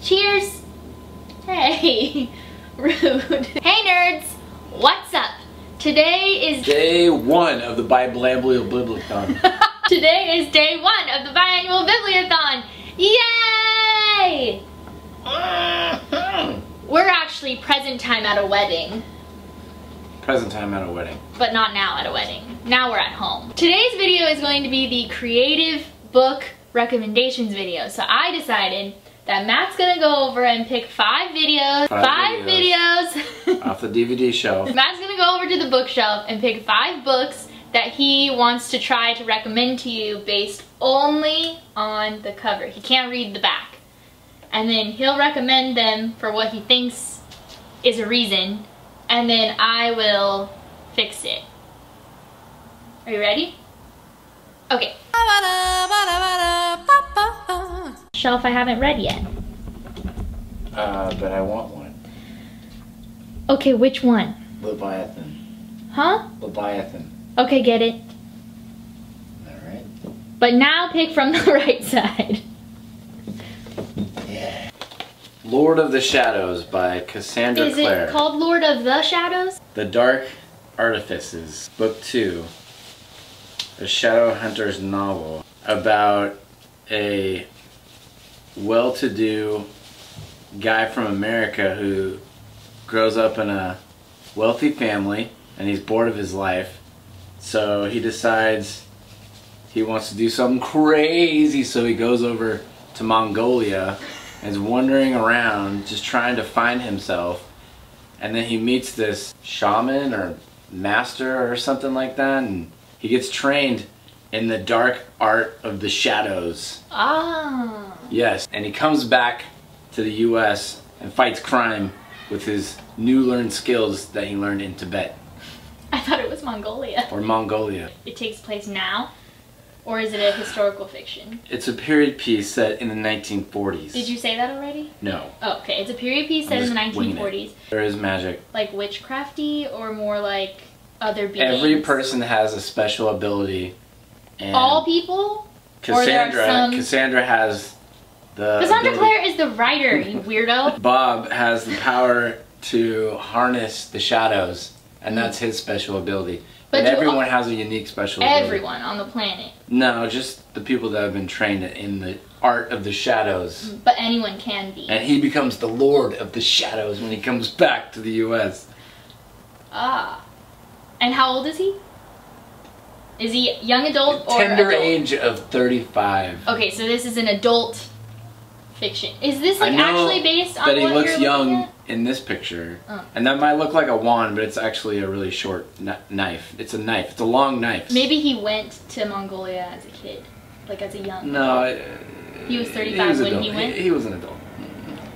Cheers! Hey, rude. Hey nerds, what's up? Today is day 1 of the Bibliobook Bibliothon. Today is day 1 of the Biannual Bibliothon. Yay! We're actually present time at a wedding. Present time at a wedding. But not now at a wedding. Now we're at home. Today's video is going to be the creative book recommendations video. So I decided that Matt's gonna go over and pick 5 videos. Five videos. Off the DVD shelf. Matt's gonna go over to the bookshelf and pick 5 books that he wants to try to recommend to you based only on the cover. He can't read the back. And then he'll recommend them for what he thinks is a reason, and then I will fix it. Are you ready? Okay. Shelf I haven't read yet. But I want one. Okay, which one? Leviathan. Huh? Leviathan. Okay, get it. Alright. But now pick from the right side. Yeah. Lord of the Shadows by Cassandra Clare. Is it called Lord of the Shadows? The Dark Artifices, Book 2. A Shadow Hunter's novel about a well-to-do guy from America who grows up in a wealthy family and he's bored of his life, so he decides he wants to do something crazy, so he goes over to Mongolia and is wandering around just trying to find himself, and then he meets this shaman or master or something like that, and he gets trained in the dark art of the shadows. Ah. Yes, and he comes back to the US and fights crime with his new learned skills that he learned in Tibet. I thought it was Mongolia. Or Mongolia. It takes place now? Or is it a historical fiction? It's a period piece set in the 1940s. Did you say that already? No. Oh, okay. It's a period piece set in the 1940s. There is magic. Like witchcrafty or more like other beings? Every person has a special ability. And all people? Cassandra has the Cassandra ability. Clare is the writer, you weirdo. Bob has the power to harness the shadows, and that's his special ability. But everyone has a unique special ability. Everyone on the planet. No, just the people that have been trained in the art of the shadows. But anyone can be. And he becomes the Lord of the Shadows when he comes back to the US. Ah. And how old is he? Is he young adult or Tender adult? age of 35. Okay, so this is an adult fiction. Is this like actually based on that he what looks you're young looking at? in this picture. Oh. And that might look like a wand, but it's actually a really short knife. It's a knife. It's a long knife. Maybe he went to Mongolia as a kid, like as a young adult. He was 35 when he went? He was an adult.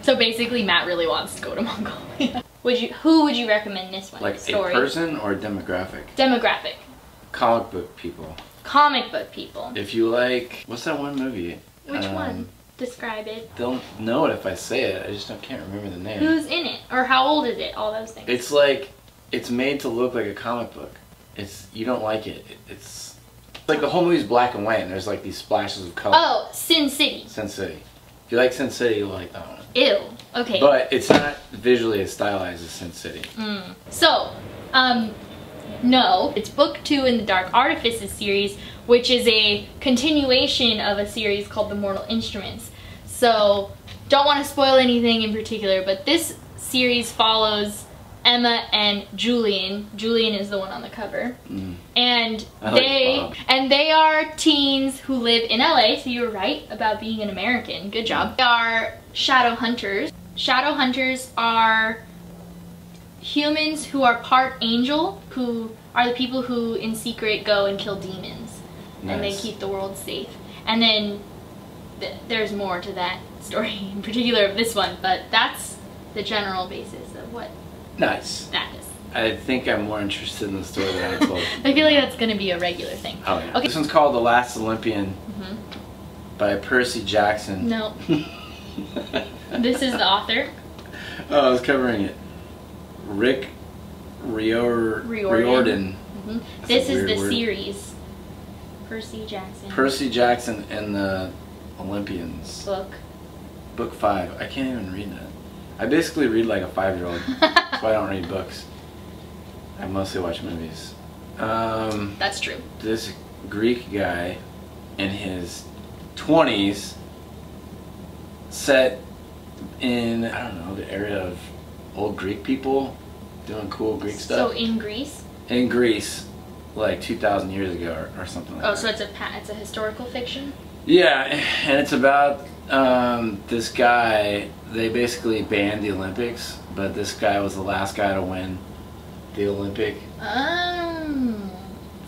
So basically Matt really wants to go to Mongolia. Who would you recommend this one? Like Story? a person or a demographic? Demographic. Comic book people. Comic book people. If you like, what's that one movie? Which one? Describe it. They'll know it if I say it. I just can't remember the name. Who's in it? Or how old is it? All those things. It's like, it's made to look like a comic book. You don't like it. It's like the whole movie's black and white and there's like these splashes of color. Oh, Sin City. Sin City. If you like Sin City, you'll like that one. Ew. Okay. But it's not visually as stylized as Sin City. So, no. It's book 2 in the Dark Artifices series, which is a continuation of a series called The Mortal Instruments. So, don't want to spoil anything in particular, but this series follows Emma and Julian. Julian is the one on the cover. And they are teens who live in LA, so you were right about being an American. Good job. They are shadow hunters. Shadow hunters are humans who are part angel, who are the people who in secret go and kill demons. Nice. And they keep the world safe. And then there's more to that story in particular of this one, but that's the general basis of what that is. I think I'm more interested in the story that I told. I feel like that's going to be a regular thing. Oh yeah. Okay. This one's called The Last Olympian by Percy Jackson. No. This is the author. Oh, I was covering it. Rick Riordan. This is the series. Percy Jackson. Percy Jackson and the Olympians. Book. Book 5. I can't even read that. I basically read like a 5-year-old. That's why I don't read books. I mostly watch movies. That's true. This Greek guy in his 20s, set in, I don't know, the area of old Greek people doing cool Greek stuff. So in Greece? In Greece, like 2,000 years ago or something like that. Oh, so it's a historical fiction? Yeah, and it's about this guy. They basically banned the Olympics, but this guy was the last guy to win the Olympic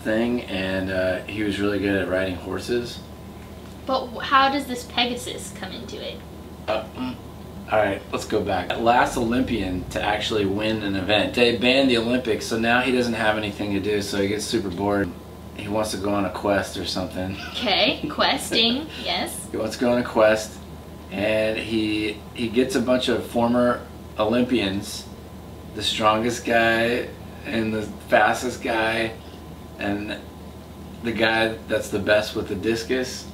thing, and he was really good at riding horses. But how does this Pegasus come into it? Alright, let's go back. Last Olympian to actually win an event. They banned the Olympics, so now he doesn't have anything to do, so he gets super bored. He wants to go on a quest or something. Okay, questing, yes. He wants to go on a quest, and he gets a bunch of former Olympians, the strongest guy and the fastest guy, and the guy that's the best with the discus.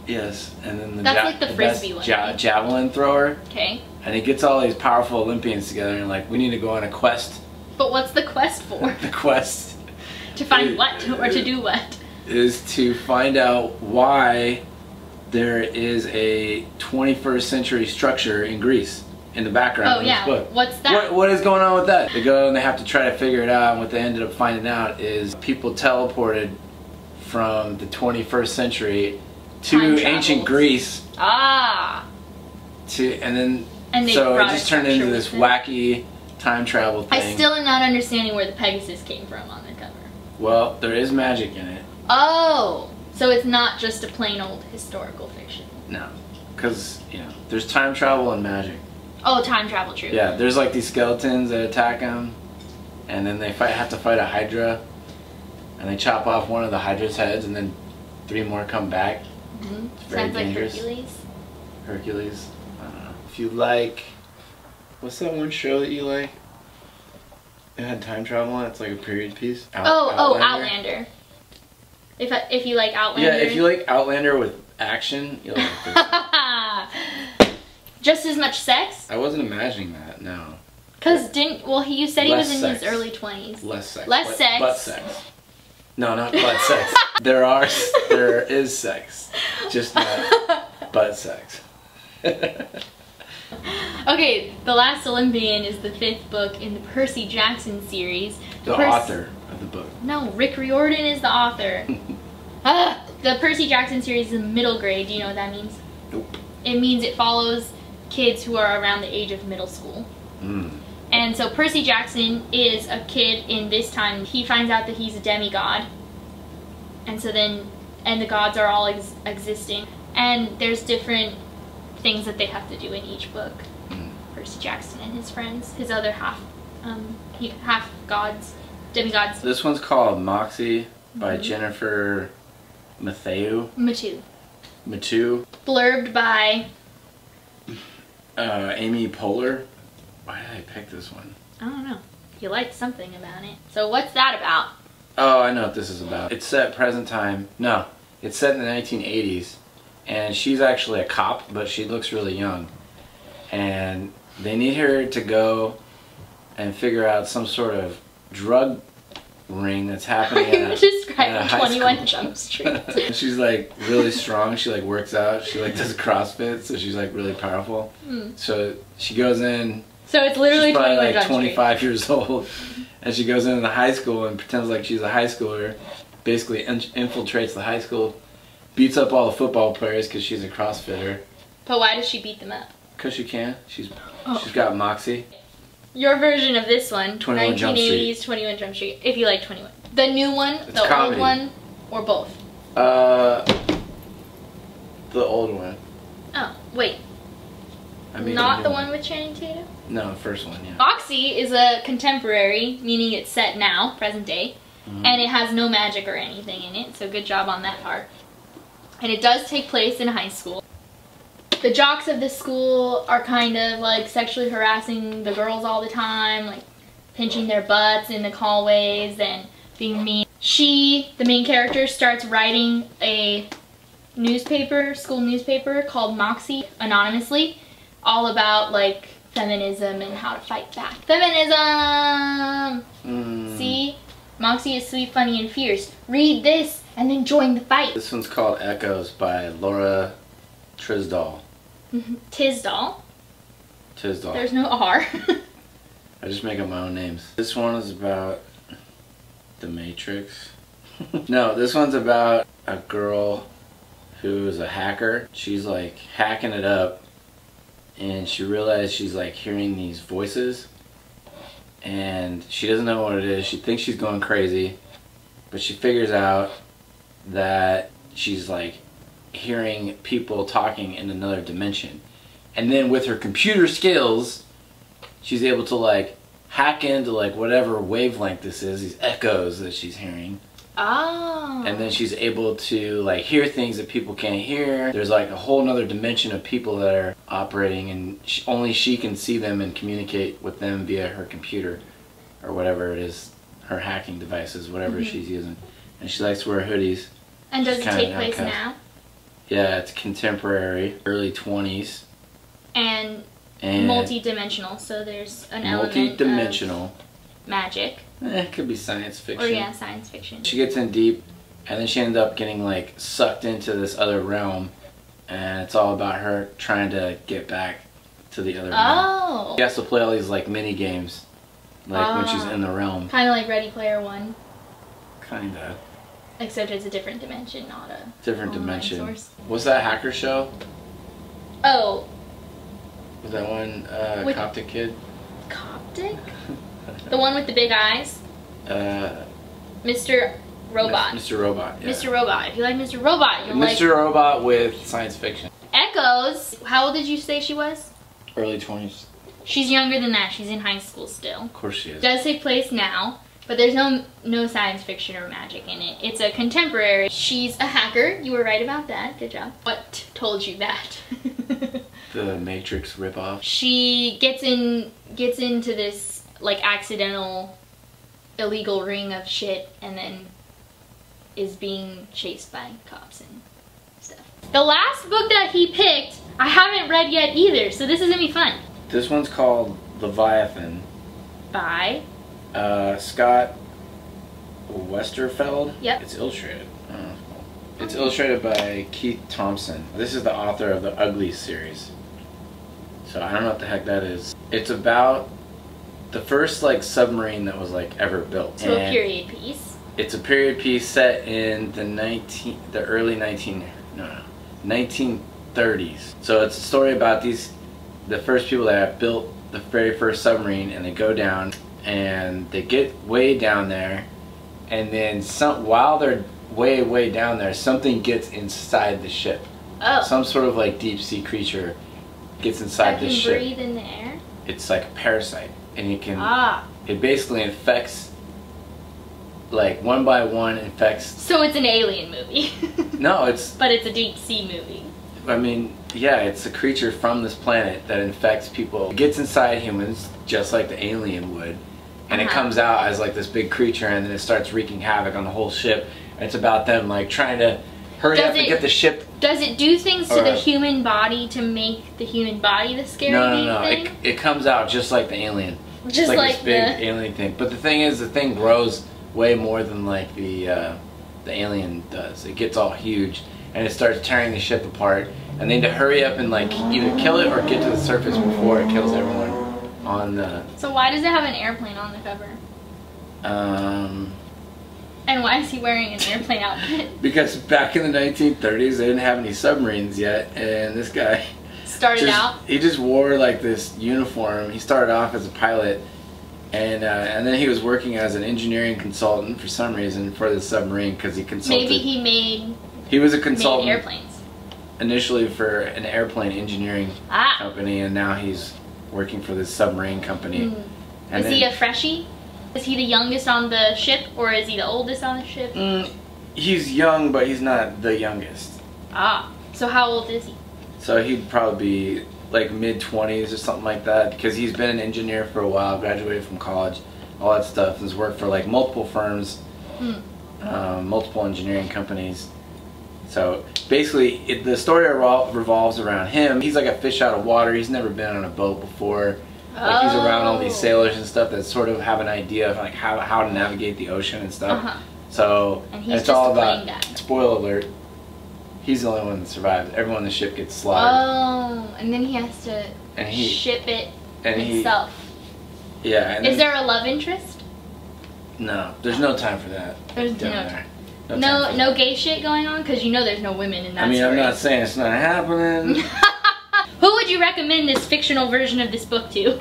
Yes, and then that's like the frisbee one. Javelin thrower. Okay. And he gets all these powerful Olympians together and like, we need to go on a quest. But what's the quest for? The quest. To find what? Or to do what? Is to find out why there is a 21st century structure in Greece in the background of this book. What's that? What is going on with that? They go and they have to try to figure it out, and what they ended up finding out is people teleported from the 21st century to ancient Greece. Ah. And so it just turned into this wacky time travel thing. I still am not understanding where the Pegasus came from on the cover. Well, there is magic in it. Oh, so it's not just a plain old historical fiction. No, because there's time travel and magic. Oh, time travel, true. Yeah, there's like these skeletons that attack them, and then they have to fight a Hydra, and they chop off one of the Hydra's heads, and then 3 more come back. Sounds dangerous. Like Hercules. I don't know. If you like, what's that one show that you like? It had time travel on it. It's like a period piece. Outlander. If you like Outlander. Yeah, if you like Outlander with action, you'll like this. Just as much sex? I wasn't imagining that. No. Cause you said he was in his early 20s. Less sex. Less sex. Butt sex. No, not butt sex. There is sex, just not butt sex. Okay, The Last Olympian is the 5th book in the Percy Jackson series. The author of the book. No, Rick Riordan is the author. The Percy Jackson series is in middle grade. Do you know what that means? Nope. It means it follows kids who are around the age of middle school. And so Percy Jackson is a kid in this time. He finds out that he's a demigod. And so and the gods are all existing. And there's different things that they have to do in each book. Percy Jackson and his friends, his other half gods, demigods. This one's called Moxie by Jennifer Mathieu. Blurbed by Amy Poehler. Why did I pick this one? I don't know. You liked something about it. So what's that about? Oh, I know what this is about. It's set present time. No, it's set in the 1980s. And she's actually a cop, but she looks really young. And they need her to go and figure out some sort of drug ring that's happening at a 21 Jump Street. She's like really strong. She like works out. She like does CrossFit, so she's like really powerful. So she goes in. So it's literally she's probably 21 like Jump 25 years old, and she goes into the high school and pretends like she's a high schooler. Basically infiltrates the high school, beats up all the football players because she's a CrossFitter. But why does she beat them up? Because she can. She's got moxie. Your version of this one, 21 Jump Street. 21 Jump Street, if you like 21. The new one, it's the comedy. old one, or both? The old one. Oh, wait. I mean, not the one with Channing Tatum? No, the first one, yeah. Moxie is a contemporary, meaning it's set now, present day, and it has no magic or anything in it, so good job on that part. And it does take place in high school. The jocks of this school are kind of like sexually harassing the girls all the time, like pinching their butts in the hallways and being mean. She, the main character, starts writing a newspaper, school newspaper called Moxie, anonymously, all about like feminism and how to fight back. Feminism! See? Moxie is sweet, funny, and fierce. Read this and then join the fight. This one's called Echoes by Laura Tisdall. Tisdall? Tisdall. There's no R. I just make up my own names. This one is about the Matrix. No, this one's about a girl who is a hacker. She's like hacking it up, and she realized she's like hearing these voices, and she doesn't know what it is. She thinks she's going crazy, but she figures out that she's like hearing people talking in another dimension. And then with her computer skills, she's able to like hack into like whatever wavelength this is, these echoes that she's hearing. Oh. And then she's able to like hear things that people can't hear. There's like a whole nother dimension of people that are operating, and only she can see them and communicate with them via her computer or whatever it is, her hacking devices, whatever she's using. And she likes to wear hoodies. And does it take place now? Yeah, it's contemporary, early 20s. And multi-dimensional, so there's an element of magic. It could be science fiction. Or yeah, science fiction. She gets in deep, and then she ends up getting like sucked into this other realm, and it's all about her trying to get back to the other realm. She has to play all these like mini games, like when she's in the realm. Kind of like Ready Player One. Kinda. Except it's a different dimension, not a different dimension. Source. What's that hacker show? Oh. Was that one Coptic kid? Coptic? The one with the big eyes? Mr. Robot. Mr. Robot, yeah. Mr. Robot. If you like Mr. Robot, you'll like... Mr. Robot with science fiction. Echoes. How old did you say she was? Early 20s. She's younger than that. She's in high school still. Of course she is. Does take place now, but there's no science fiction or magic in it. It's a contemporary. She's a hacker. You were right about that. Good job. What told you that? The Matrix ripoff. She gets into this like accidental illegal ring of shit, and then is being chased by cops and stuff. The last book that he picked, I haven't read yet either, so this is gonna be fun. This one's called Leviathan. By? Scott Westerfeld. Yep. It's illustrated. It's illustrated by Keith Thompson. This is the author of the Ugly series. So I don't know what the heck that is. It's about the first like submarine that was like ever built. So a period piece. It's a period piece set in the early 1930s. So it's a story about the first people that built the very first submarine, and they go down and they get way down there, and then while they're way down there, something gets inside the ship. Oh. Some sort of like deep sea creature gets inside the ship. That can breathe in the air? It's like a parasite, and it basically infects, like one by one infects. So it's an alien movie. No, but it's a deep sea movie. I mean, yeah, it's a creature from this planet that infects people. It gets inside humans just like the alien would, and it comes out as like this big creature, and then it starts wreaking havoc on the whole ship. And it's about them like trying to hurry up and get the ship. Does it do things to the human body to make the human body the scary thing? No. It comes out just like the alien. Just like this big alien thing. But the thing is, the thing grows way more than like the alien does. It gets all huge, and it starts tearing the ship apart. And they need to hurry up and like either kill it or get to the surface before it kills everyone on the... So why does it have an airplane on the cover? And why is he wearing an airplane outfit? Because back in the 1930s, they didn't have any submarines yet, and this guy... He just wore like this uniform. He started off as a pilot, and then he was working as an engineering consultant for some reason for the submarine, because he consulted... Maybe he was a consultant. Made airplanes. Initially for an airplane engineering company, and now he's working for this submarine company. Is he a freshie? Is he the youngest on the ship, or is he the oldest on the ship? He's young, but he's not the youngest. So how old is he? So he'd probably be like mid-20s or something like that, because he's been an engineer for a while, graduated from college, all that stuff, has worked for like multiple firms, multiple engineering companies. So basically, the story revolves around him. He's like a fish out of water. He's never been on a boat before. Like he's around all these sailors and stuff that sort of have an idea of like how to navigate the ocean and stuff. So and he's it's all about. guy. Spoiler alert. He's the only one that survives. Everyone on the ship gets slaughtered. Oh, and then he has to ship it himself. Yeah. And is there a love interest? No, there's no time for that. There's no gay shit going on, because you know there's no women in that story. I'm not saying it's not happening. Who would you recommend this fictional version of this book to?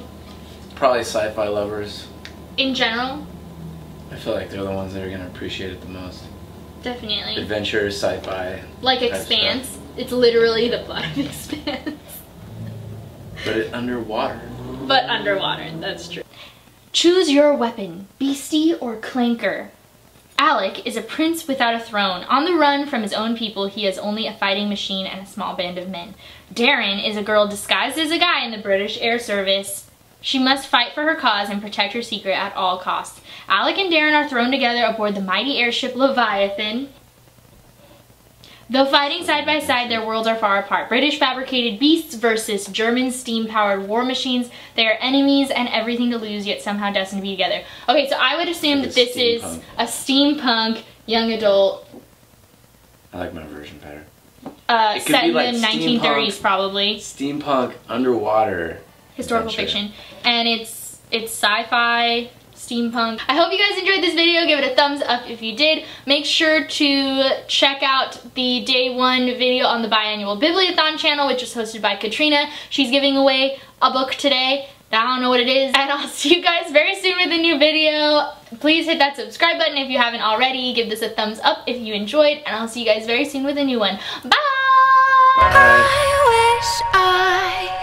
Probably sci-fi lovers. In general? I feel like they're the ones that are going to appreciate it the most. Definitely. Adventure, sci-fi. Like Expanse. It's literally the plot of Expanse. But underwater. But underwater, that's true. Choose your weapon, beastie or clanker. Alec is a prince without a throne. On the run from his own people, he has only a fighting machine and a small band of men. Darren is a girl disguised as a guy in the British Air Service. She must fight for her cause and protect her secret at all costs. Alec and Darren are thrown together aboard the mighty airship Leviathan. Though fighting side by side, their worlds are far apart. British fabricated beasts versus German steam-powered war machines. They are enemies and everything to lose, yet somehow destined to be together. Okay, so I would assume that this is a steampunk young adult. I like my version better. Set in the 1930s, probably. Steampunk underwater historical fiction, and it's sci-fi. Steampunk. I hope you guys enjoyed this video. Give it a thumbs up if you did. Make sure to check out the day 1 video on the Biannual Bibliothon channel, which is hosted by Catriona. She's giving away a book today. I don't know what it is. And I'll see you guys very soon with a new video. Please hit that subscribe button if you haven't already. Give this a thumbs up if you enjoyed. And I'll see you guys very soon with a new one. Bye! Bye. I wish I